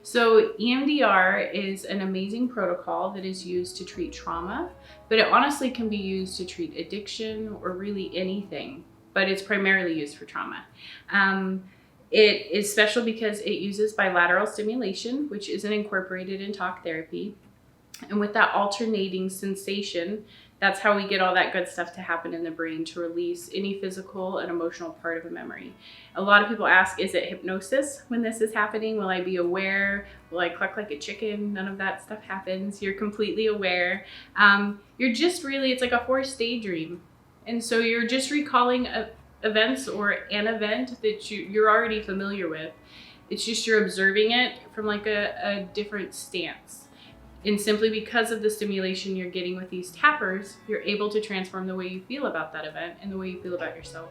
So EMDR is an amazing protocol that is used to treat trauma, but it honestly can be used to treat addiction or really anything, but it's primarily used for trauma. It is special because it uses bilateral stimulation, which isn't incorporated in talk therapy. And with that alternating sensation, that's how we get all that good stuff to happen in the brain to release any physical and emotional part of a memory. A lot of people ask, is it hypnosis when this is happening? Will I be aware? Will I cluck like a chicken? None of that stuff happens. You're completely aware. You're just really, it's like a forced daydream. And so you're just recalling events or an event that you're already familiar with. It's just you're observing it from like a different stance. And simply because of the stimulation you're getting with these tappers, you're able to transform the way you feel about that event and the way you feel about yourself.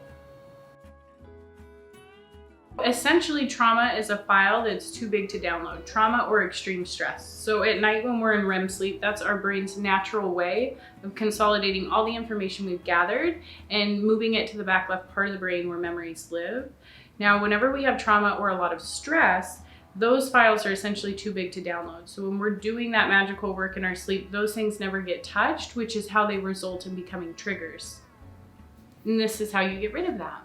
Essentially, trauma is a file that's too big to download, trauma or extreme stress. So at night when we're in REM sleep, that's our brain's natural way of consolidating all the information we've gathered and moving it to the back left part of the brain where memories live. Now, whenever we have trauma or a lot of stress, those files are essentially too big to download. So when we're doing that magical work in our sleep, those things never get touched, which is how they result in becoming triggers. And this is how you get rid of that.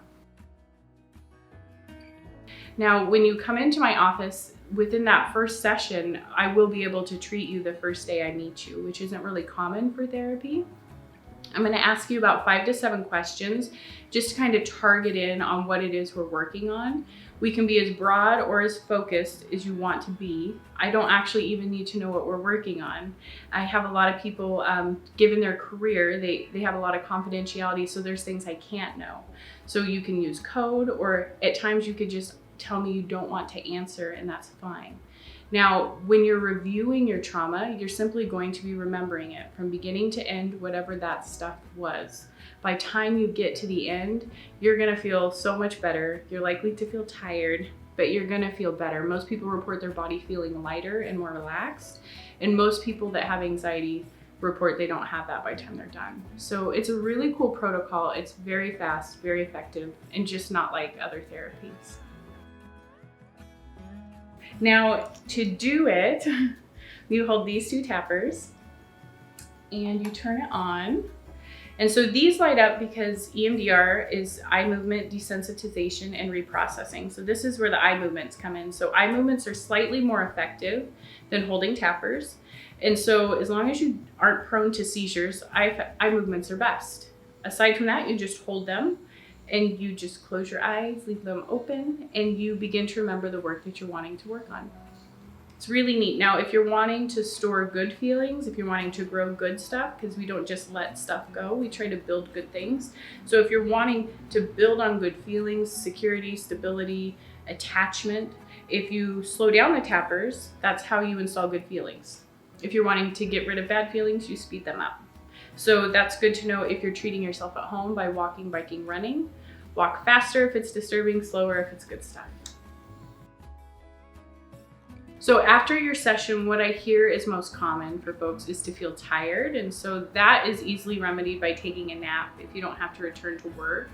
Now, when you come into my office, within that first session, I will be able to treat you the first day I meet you, which isn't really common for therapy. I'm going to ask you about 5 to 7 questions just to kind of target in on what it is we're working on. We can be as broad or as focused as you want to be. I don't actually even need to know what we're working on. I have a lot of people, given their career, they have a lot of confidentiality, so there's things I can't know. So you can use code, or at times you could just tell me you don't want to answer, and that's fine. Now, when you're reviewing your trauma, you're simply going to be remembering it from beginning to end, whatever that stuff was. By the time you get to the end, you're gonna feel so much better. You're likely to feel tired, but you're gonna feel better. Most people report their body feeling lighter and more relaxed, and most people that have anxiety report they don't have that by the time they're done. So it's a really cool protocol. It's very fast, very effective, and just not like other therapies. Now, to do it, you hold these 2 tappers and you turn it on. And so these light up because EMDR is eye movement desensitization and reprocessing. So this is where the eye movements come in. So eye movements are slightly more effective than holding tappers. And so as long as you aren't prone to seizures, eye movements are best. Aside from that, you just hold them and you just close your eyes, leave them open, and you begin to remember the work that you're wanting to work on. It's really neat. Now, if you're wanting to store good feelings, if you're wanting to grow good stuff, because we don't just let stuff go, we try to build good things. So if you're wanting to build on good feelings, security, stability, attachment, if you slow down the tappers, that's how you install good feelings. If you're wanting to get rid of bad feelings, you speed them up. So that's good to know if you're treating yourself at home by walking, biking, running. Walk faster if it's disturbing, slower if it's good stuff. So after your session, what I hear is most common for folks is to feel tired. And so that is easily remedied by taking a nap if you don't have to return to work.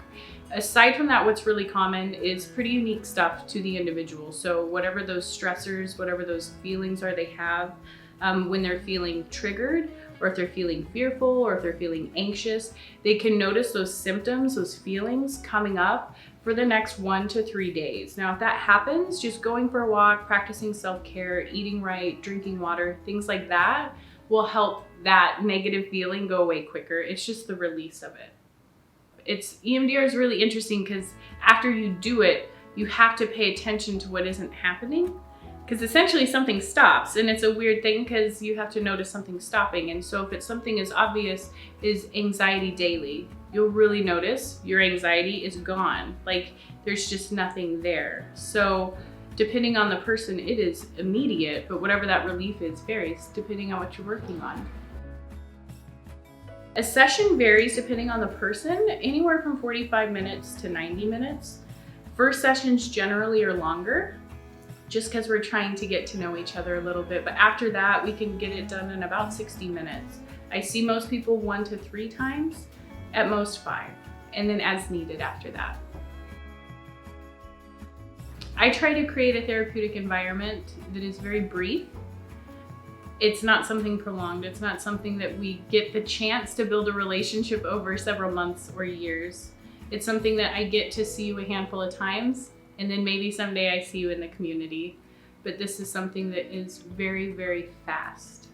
Aside from that, what's really common is pretty unique stuff to the individual. So whatever those stressors, whatever those feelings are they have when they're feeling triggered, or if they're feeling fearful, or if they're feeling anxious, they can notice those symptoms, those feelings coming up for the next 1 to 3 days. Now, if that happens, just going for a walk, practicing self-care, eating right, drinking water, things like that will help that negative feeling go away quicker. It's just the release of it. EMDR is really interesting because after you do it, you have to pay attention to what isn't happening. Because essentially something stops, and it's a weird thing because you have to notice something stopping. And so if it's something as obvious as anxiety daily, you'll really notice your anxiety is gone. Like there's just nothing there. So depending on the person, it is immediate, but whatever that relief is varies depending on what you're working on. A session varies depending on the person, anywhere from 45 minutes to 90 minutes. First sessions generally are longer, just because we're trying to get to know each other a little bit. But after that, we can get it done in about 60 minutes. I see most people 1 to 3 times, at most 5, and then as needed after that. I try to create a therapeutic environment that is very brief. It's not something prolonged. It's not something that we get the chance to build a relationship over several months or years. It's something that I get to see you a handful of times, and then maybe someday I see you in the community. But this is something that is very, very fast.